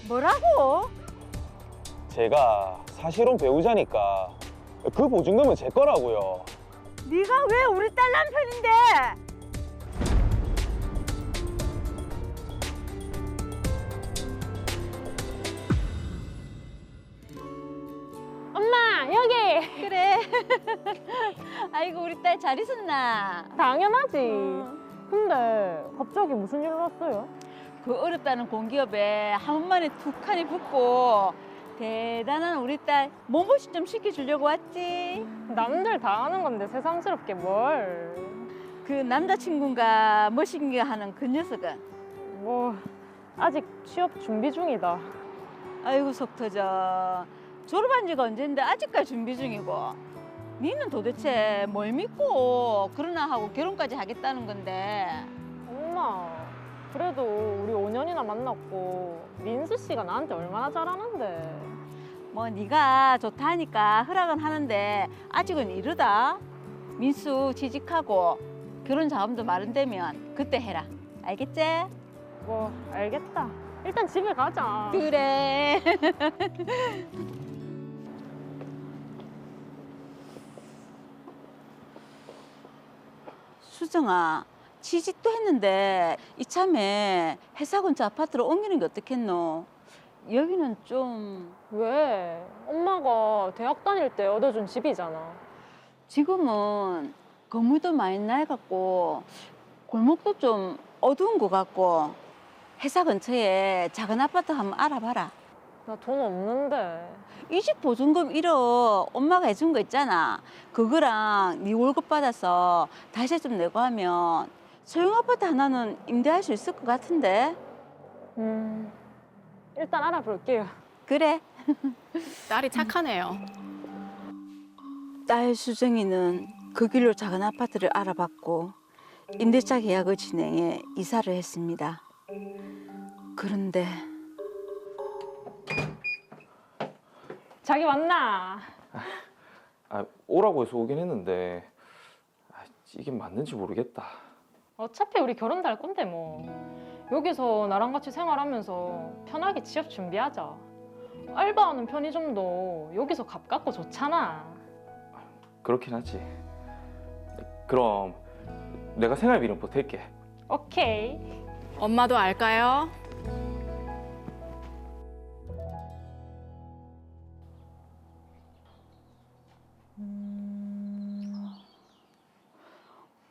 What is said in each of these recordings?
뭐라고? 제가 사실혼 배우자니까 그 보증금은 제 거라고요. 네가 왜 우리 딸 남편인데? 엄마, 여기! 그래. 아이고 우리 딸 잘 있었나? 당연하지. 근데 갑자기 무슨 일로 왔어요? 그 어렵다는 공기업에 한 번만에 툭 하니 붙고 대단한 우리 딸 몸보신 좀 시켜주려고 왔지. 남들 다 하는 건데 새삼스럽게 뭘. 그 남자친구인가 뭐신가 하는 그 녀석은 뭐, 아직 취업 준비 중이다. 아이고 속 터져. 졸업한 지가 언젠데 아직까지 준비 중이고. 니는 도대체 뭘 믿고 그러나 하고 결혼까지 하겠다는 건데. 엄마, 그래도 우리 5년이나 만났고 민수 씨가 나한테 얼마나 잘하는데. 뭐 네가 좋다 하니까 허락은 하는데 아직은 이르다. 민수 취직하고 결혼 자금도 마련되면 그때 해라. 알겠지? 뭐, 알겠다. 일단 집에 가자. 그래. 수정아, 취직도 했는데 이참에 회사 근처 아파트로 옮기는 게 어떻겠노? 여기는 좀 왜? 엄마가 대학 다닐 때 얻어준 집이잖아. 지금은 건물도 많이 낡았고 골목도 좀 어두운 것 같고 회사 근처에 작은 아파트 한번 알아봐라. 나 돈 없는데. 이 집 보증금 1억 엄마가 해준 거 있잖아. 그거랑 네 월급 받아서 다시 좀 내고 하면 소형 아파트 하나는 임대할 수 있을 것 같은데. 일단 알아볼게요. 그래. 딸이 착하네요. 딸 수정이는 그 길로 작은 아파트를 알아봤고 임대차 계약을 진행해 이사를 했습니다. 그런데 자기 왔나? 오라고 해서 오긴 했는데 이게 맞는지 모르겠다. 어차피 우리 결혼도 할 건데 뭐. 여기서 나랑 같이 생활하면서 편하게 취업 준비하자. 알바하는 편의점도 여기서 가깝고 좋잖아. 그렇긴 하지. 그럼 내가 생활비는 보탤게. 오케이. 엄마도 알까요?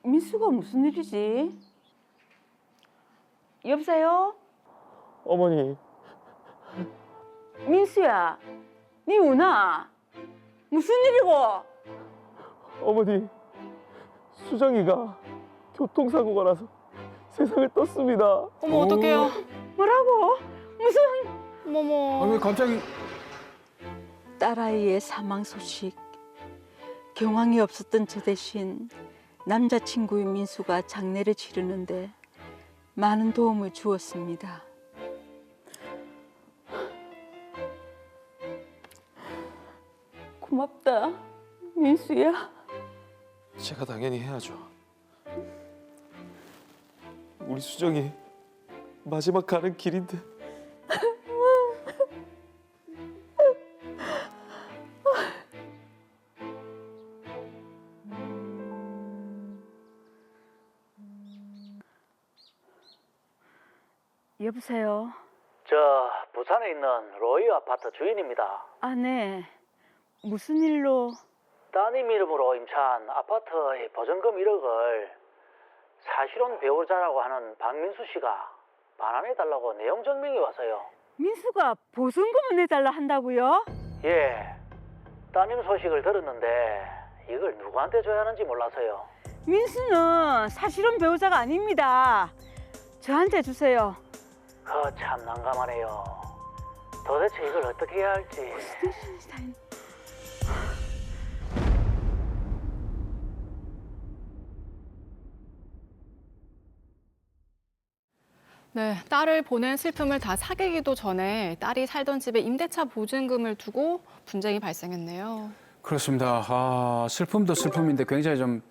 민수가 무슨 일이지? 여보세요? 어머니, 민수야, 니 우나? 무슨 일이고? 어머니, 수정이가 교통사고가 나서 세상을 떴습니다. 어머, 어떡해요? 뭐라고? 무슨 어머머. 왜 갑자기 딸아이의 사망 소식. 경황이 없었던 저 대신 남자친구의 민수가 장례를 치르는데 많은 도움을 주었습니다. 고맙다, 민수야. 제가 당연히 해야죠. 우리 수정이 마지막 가는 길인데. 여보세요? 저 부산에 있는 로이 아파트 주인입니다. 아, 네. 무슨 일로? 따님 이름으로 임차한 아파트의 보증금 1억을 사실혼 배우자라고 하는 박민수 씨가 반환해달라고 내용 증명이 와서요. 민수가 보증금을 내달라 한다고요? 예, 따님 소식을 들었는데 이걸 누구한테 줘야 하는지 몰라서요. 민수는 사실은 배우자가 아닙니다. 저한테 주세요. 참 난감하네요. 도대체 이걸 어떻게 해야 할지. 네, 딸을 보낸 슬픔을 다 사귀기도 전에 딸이 살던 집에 임대차 보증금을 두고 분쟁이 발생했네요. 그렇습니다. 슬픔도 슬픔인데 굉장히 좀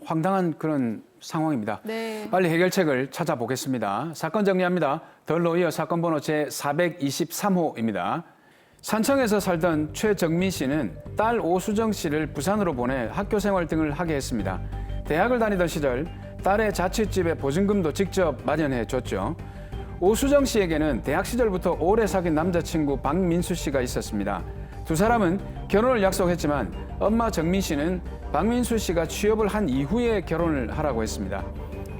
황당한 그런 상황입니다. 네. 빨리 해결책을 찾아보겠습니다. 사건 정리합니다. 덜로 이어 사건 번호 제423호입니다. 산청에서 살던 최정민 씨는 딸 오수정 씨를 부산으로 보내 학교 생활 등을 하게 했습니다. 대학을 다니던 시절 딸의 자취집에 보증금도 직접 마련해 줬죠. 오수정 씨에게는 대학 시절부터 오래 사귄 남자친구 박민수 씨가 있었습니다. 두 사람은 결혼을 약속했지만 엄마 정민 씨는 박민수 씨가 취업을 한 이후에 결혼을 하라고 했습니다.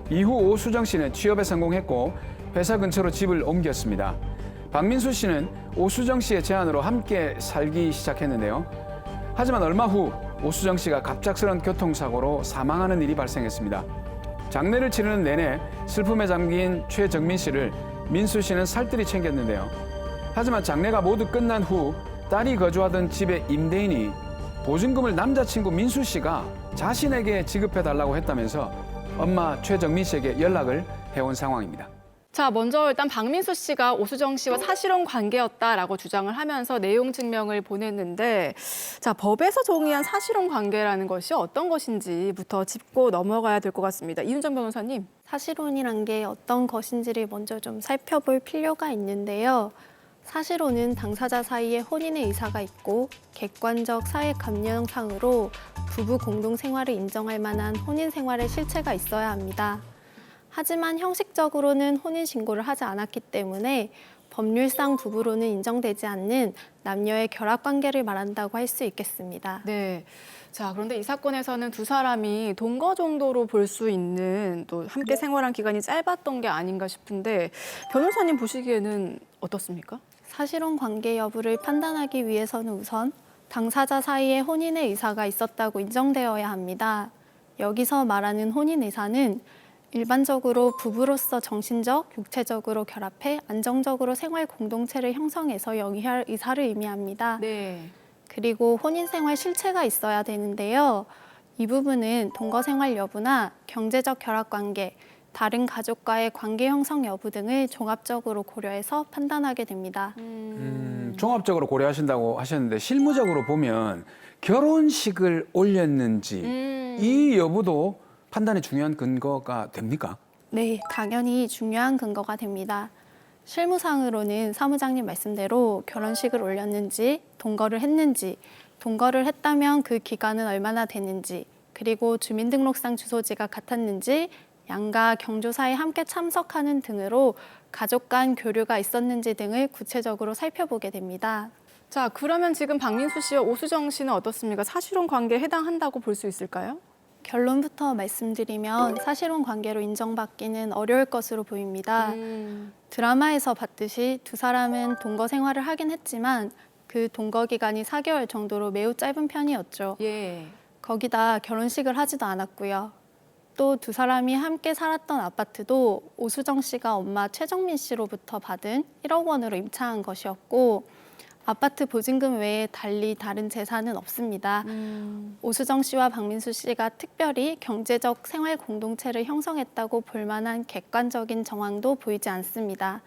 이후 오수정 씨는 취업에 성공했고 회사 근처로 집을 옮겼습니다. 박민수 씨는 오수정 씨의 제안으로 함께 살기 시작했는데요. 하지만 얼마 후 오수정 씨가 갑작스런 교통사고로 사망하는 일이 발생했습니다. 장례를 치르는 내내 슬픔에 잠긴 최정민 씨를 민수 씨는 살뜰히 챙겼는데요. 하지만 장례가 모두 끝난 후 딸이 거주하던 집의 임대인이 보증금을 남자친구 민수 씨가 자신에게 지급해달라고 했다면서 엄마 최정민 씨에게 연락을 해온 상황입니다. 자, 먼저 일단 박민수 씨가 오수정 씨와 사실혼 관계였다라고 주장을 하면서 내용 증명을 보냈는데, 자, 법에서 정의한 사실혼 관계라는 것이 어떤 것인지부터 짚고 넘어가야 될 것 같습니다. 이윤정 변호사님. 사실혼이란 게 어떤 것인지를 먼저 좀 살펴볼 필요가 있는데요. 사실혼은 당사자 사이에 혼인의 의사가 있고 객관적 사회 감정상으로 부부 공동 생활을 인정할 만한 혼인 생활의 실체가 있어야 합니다. 하지만 형식적으로는 혼인 신고를 하지 않았기 때문에 법률상 부부로는 인정되지 않는 남녀의 결합 관계를 말한다고 할 수 있겠습니다. 네. 자, 그런데 이 사건에서는 두 사람이 동거 정도로 볼 수 있는 또 함께 생활한 기간이 짧았던 게 아닌가 싶은데 변호사님 보시기에는 어떻습니까? 사실혼 관계 여부를 판단하기 위해서는 우선 당사자 사이에 혼인의 의사가 있었다고 인정되어야 합니다. 여기서 말하는 혼인 의사는 일반적으로 부부로서 정신적, 육체적으로 결합해 안정적으로 생활 공동체를 형성해서 영위할 의사를 의미합니다. 네. 그리고 혼인 생활 실체가 있어야 되는데요. 이 부분은 동거 생활 여부나 경제적 결합 관계, 다른 가족과의 관계 형성 여부 등을 종합적으로 고려해서 판단하게 됩니다. 종합적으로 고려하신다고 하셨는데 실무적으로 보면 결혼식을 올렸는지 이 여부도 판단에 중요한 근거가 됩니까? 네, 당연히 중요한 근거가 됩니다. 실무상으로는 사무장님 말씀대로 결혼식을 올렸는지, 동거를 했는지, 동거를 했다면 그 기간은 얼마나 됐는지, 그리고 주민등록상 주소지가 같았는지, 양가 경조사에 함께 참석하는 등으로 가족 간 교류가 있었는지 등을 구체적으로 살펴보게 됩니다. 자, 그러면 지금 박민수 씨와 오수정 씨는 어떻습니까? 사실혼 관계에 해당한다고 볼 수 있을까요? 결론부터 말씀드리면 사실혼 관계로 인정받기는 어려울 것으로 보입니다. 드라마에서 봤듯이 두 사람은 동거 생활을 하긴 했지만 그 동거 기간이 4개월 정도로 매우 짧은 편이었죠. 예. 거기다 결혼식을 하지도 않았고요. 또 두 사람이 함께 살았던 아파트도 오수정 씨가 엄마 최정민 씨로부터 받은 1억 원으로 임차한 것이었고 아파트 보증금 외에 달리 다른 재산은 없습니다. 오수정 씨와 박민수 씨가 특별히 경제적 생활 공동체를 형성했다고 볼 만한 객관적인 정황도 보이지 않습니다.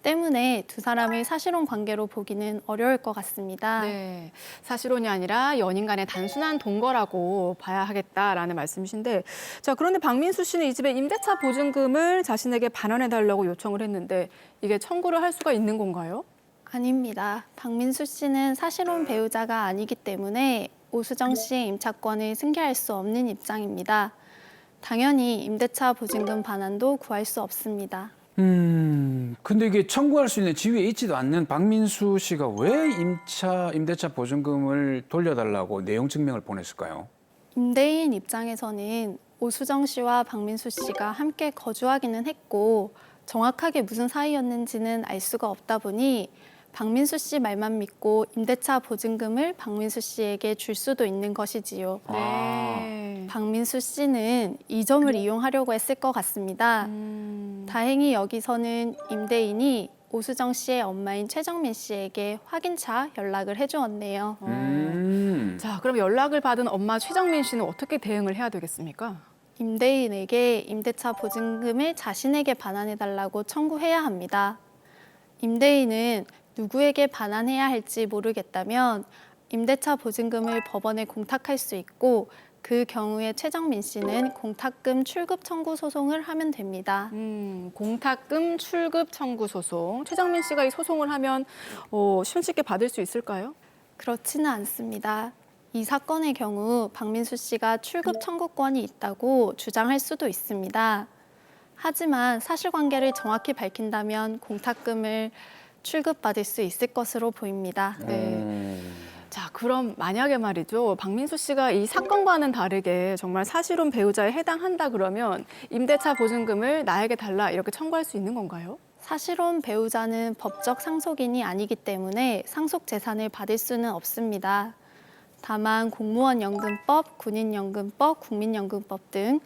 때문에 두 사람을 사실혼 관계로 보기는 어려울 것 같습니다. 네, 사실혼이 아니라 연인 간의 단순한 동거라고 봐야 하겠다라는 말씀이신데, 자, 그런데 박민수 씨는 이 집의 임대차 보증금을 자신에게 반환해달라고 요청을 했는데 이게 청구를 할 수가 있는 건가요? 아닙니다. 박민수 씨는 사실혼 배우자가 아니기 때문에 오수정 씨의 임차권을 승계할 수 없는 입장입니다. 당연히 임대차 보증금 반환도 구할 수 없습니다. 근데 이게 청구할 수 있는 지위에 있지도 않는 박민수 씨가 왜 임대차 보증금을 돌려달라고 내용 증명을 보냈을까요? 임대인 입장에서는 오수정 씨와 박민수 씨가 함께 거주하기는 했고 정확하게 무슨 사이였는지는 알 수가 없다 보니 박민수 씨 말만 믿고 임대차 보증금을 박민수 씨에게 줄 수도 있는 것이지요. 네. 박민수 씨는 이 점을 이용하려고 했을 것 같습니다. 다행히 여기서는 임대인이 오수정 씨의 엄마인 최정민 씨에게 확인차 연락을 해주었네요. 자, 그럼 연락을 받은 엄마 최정민 씨는 어떻게 대응을 해야 되겠습니까? 임대인에게 임대차 보증금을 자신에게 반환해달라고 청구해야 합니다. 임대인은 누구에게 반환해야 할지 모르겠다면 임대차 보증금을 법원에 공탁할 수 있고 그 경우에 최정민 씨는 공탁금 출급 청구 소송을 하면 됩니다. 공탁금 출급 청구 소송. 최정민 씨가 이 소송을 하면 손쉽게 받을 수 있을까요? 그렇지는 않습니다. 이 사건의 경우 박민수 씨가 출급 청구권이 있다고 주장할 수도 있습니다. 하지만 사실관계를 정확히 밝힌다면 공탁금을 출급받을 수 있을 것으로 보입니다. 네. 자, 그럼 만약에 말이죠. 박민수 씨가 이 사건과는 다르게 정말 사실혼 배우자에 해당한다 그러면 임대차 보증금을 나에게 달라 이렇게 청구할 수 있는 건가요? 사실혼 배우자는 법적 상속인이 아니기 때문에 상속 재산을 받을 수는 없습니다. 다만 공무원연금법, 군인연금법, 국민연금법 등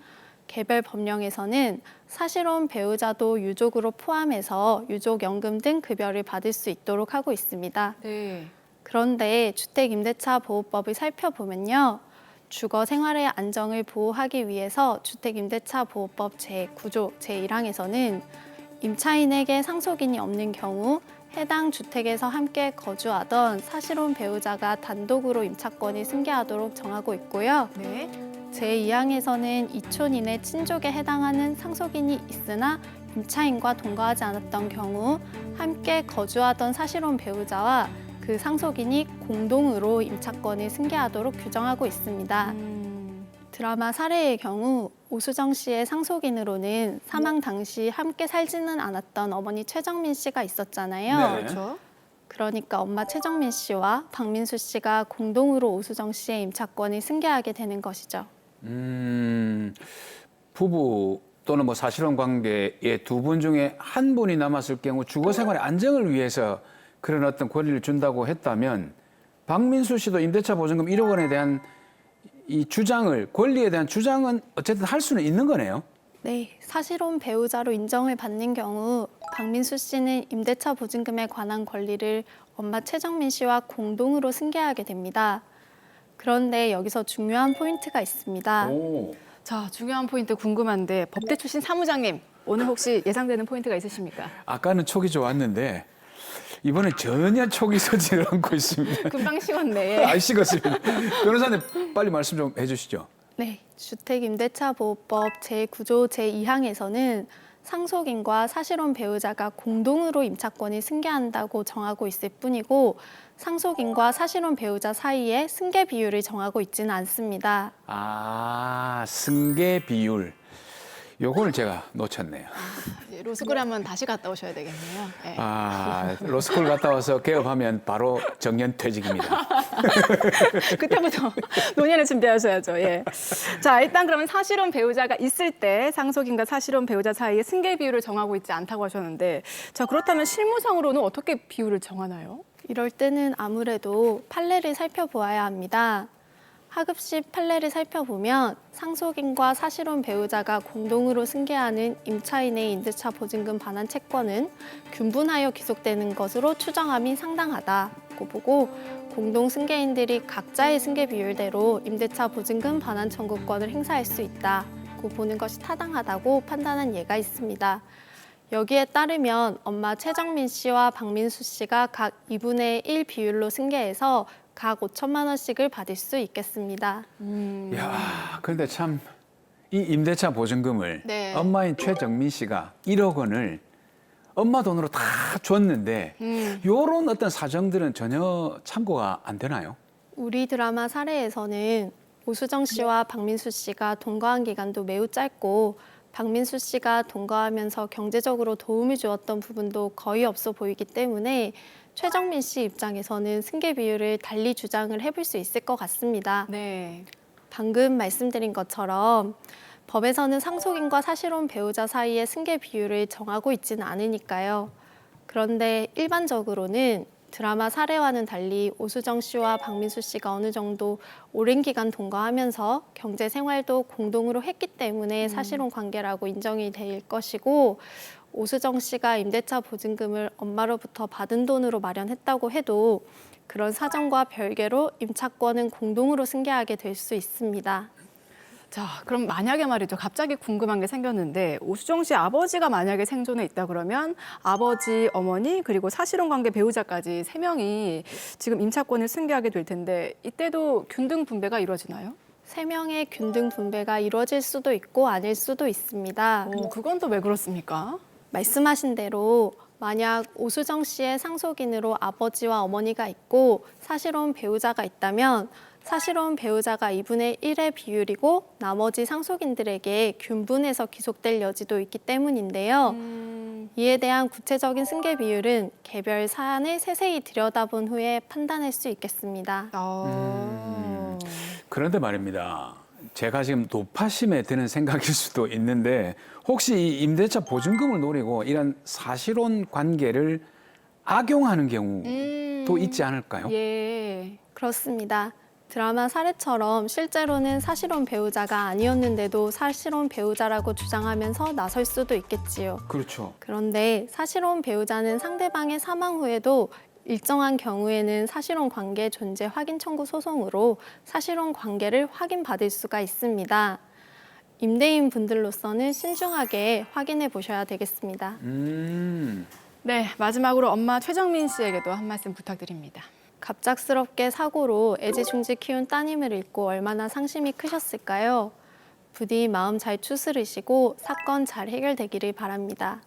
개별 법령에서는 사실혼 배우자도 유족으로 포함해서 유족연금 등 급여를 받을 수 있도록 하고 있습니다. 네. 그런데 주택임대차보호법을 살펴보면요. 주거 생활의 안정을 보호하기 위해서 주택임대차보호법 제9조 제1항에서는 임차인에게 상속인이 없는 경우 해당 주택에서 함께 거주하던 사실혼 배우자가 단독으로 임차권을 승계하도록 정하고 있고요. 네. 제2항에서는 2촌 이내 친족에 해당하는 상속인이 있으나 임차인과 동거하지 않았던 경우 함께 거주하던 사실혼 배우자와 그 상속인이 공동으로 임차권을 승계하도록 규정하고 있습니다. 드라마 사례의 경우 오수정 씨의 상속인으로는 사망 당시 함께 살지는 않았던 어머니 최정민 씨가 있었잖아요. 네. 그렇죠. 그러니까 엄마 최정민 씨와 박민수 씨가 공동으로 오수정 씨의 임차권을 승계하게 되는 것이죠. 부부 또는 뭐 사실혼 관계의 두 분 중에 한 분이 남았을 경우 주거 생활의 안정을 위해서 그런 어떤 권리를 준다고 했다면 박민수 씨도 임대차 보증금 1억 원에 대한 이 주장을 권리에 대한 주장은 어쨌든 할 수는 있는 거네요. 네, 사실혼 배우자로 인정을 받는 경우 박민수 씨는 임대차 보증금에 관한 권리를 엄마 최정민 씨와 공동으로 승계하게 됩니다. 그런데 여기서 중요한 포인트가 있습니다. 자, 중요한 포인트 궁금한데 법대 출신 사무장님, 오늘 혹시 예상되는 포인트가 있으십니까? 아까는 촉이 좋았는데 이번엔 전혀 촉이 서지를 않고 있습니다. 금방 식었네. 아, 식었습니다. 변호사님 빨리 말씀 좀 해주시죠. 네, 주택임대차보호법 제9조 제2항에서는 상속인과 사실혼 배우자가 공동으로 임차권을 승계한다고 정하고 있을 뿐이고 상속인과 사실혼 배우자 사이에 승계 비율을 정하고 있지는 않습니다. 아, 승계 비율. 요거를 제가 놓쳤네요. 로스쿨 한번 다시 갔다 오셔야 되겠네요. 네. 아, 로스쿨 갔다 와서 개업하면 바로 정년 퇴직입니다. 그때부터 논의를 준비하셔야죠. 예. 자, 일단 그러면 사실혼 배우자가 있을 때 상속인과 사실혼 배우자 사이에 승계 비율을 정하고 있지 않다고 하셨는데, 자, 그렇다면 실무상으로는 어떻게 비율을 정하나요? 이럴 때는 아무래도 판례를 살펴보아야 합니다. 하급식 판례를 살펴보면 상속인과 사실혼 배우자가 공동으로 승계하는 임차인의 임대차 보증금 반환 채권은 균분하여 귀속되는 것으로 추정함이 상당하다고 보고 공동 승계인들이 각자의 승계 비율대로 임대차 보증금 반환 청구권을 행사할 수 있다고 보는 것이 타당하다고 판단한 예가 있습니다. 여기에 따르면 엄마 최정민 씨와 박민수 씨가 각 2분의 1 비율로 승계해서 각 5천만 원씩을 받을 수 있겠습니다. 야, 그런데 참 이 임대차 보증금을 네. 엄마인 최정민 씨가 1억 원을 엄마 돈으로 다 줬는데 요런 어떤 사정들은 전혀 참고가 안 되나요? 우리 드라마 사례에서는 오수정 씨와 박민수 씨가 동거한 기간도 매우 짧고 박민수 씨가 동거하면서 경제적으로 도움을 주었던 부분도 거의 없어 보이기 때문에 최정민 씨 입장에서는 승계 비율을 달리 주장을 해볼 수 있을 것 같습니다. 네. 방금 말씀드린 것처럼 법에서는 상속인과 사실혼 배우자 사이의 승계 비율을 정하고 있지는 않으니까요. 그런데 일반적으로는 드라마 사례와는 달리 오수정 씨와 박민수 씨가 어느 정도 오랜 기간 동거하면서 경제 생활도 공동으로 했기 때문에 사실혼 관계라고 인정이 될 것이고 오수정 씨가 임대차 보증금을 엄마로부터 받은 돈으로 마련했다고 해도 그런 사정과 별개로 임차권은 공동으로 승계하게 될 수 있습니다. 자, 그럼 만약에 말이죠. 갑자기 궁금한 게 생겼는데 오수정 씨 아버지가 만약에 생존해 있다 그러면 아버지, 어머니 그리고 사실혼 관계 배우자까지 3명이 지금 임차권을 승계하게 될 텐데 이때도 균등 분배가 이루어지나요? 세 명의 균등 분배가 이루어질 수도 있고 아닐 수도 있습니다. 그건 또 왜 그렇습니까? 말씀하신 대로 만약 오수정 씨의 상속인으로 아버지와 어머니가 있고 사실혼 배우자가 있다면 사실혼 배우자가 2분의 1의 비율이고 나머지 상속인들에게 균분해서 귀속될 여지도 있기 때문인데요. 이에 대한 구체적인 승계 비율은 개별 사안을 세세히 들여다본 후에 판단할 수 있겠습니다. 그런데 말입니다. 제가 지금 노파심에 드는 생각일 수도 있는데 혹시 이 임대차 보증금을 노리고 이런 사실혼 관계를 악용하는 경우도 있지 않을까요? 예. 그렇습니다. 드라마 사례처럼 실제로는 사실혼 배우자가 아니었는데도 사실혼 배우자라고 주장하면서 나설 수도 있겠지요. 그렇죠. 그런데 사실혼 배우자는 상대방의 사망 후에도 일정한 경우에는 사실혼 관계 존재 확인 청구 소송으로 사실혼 관계를 확인받을 수가 있습니다. 임대인 분들로서는 신중하게 확인해 보셔야 되겠습니다. 네, 마지막으로 엄마 최정민 씨에게도 한 말씀 부탁드립니다. 갑작스럽게 사고로 애지중지 키운 따님을 잃고 얼마나 상심이 크셨을까요? 부디 마음 잘 추스르시고 사건 잘 해결되기를 바랍니다.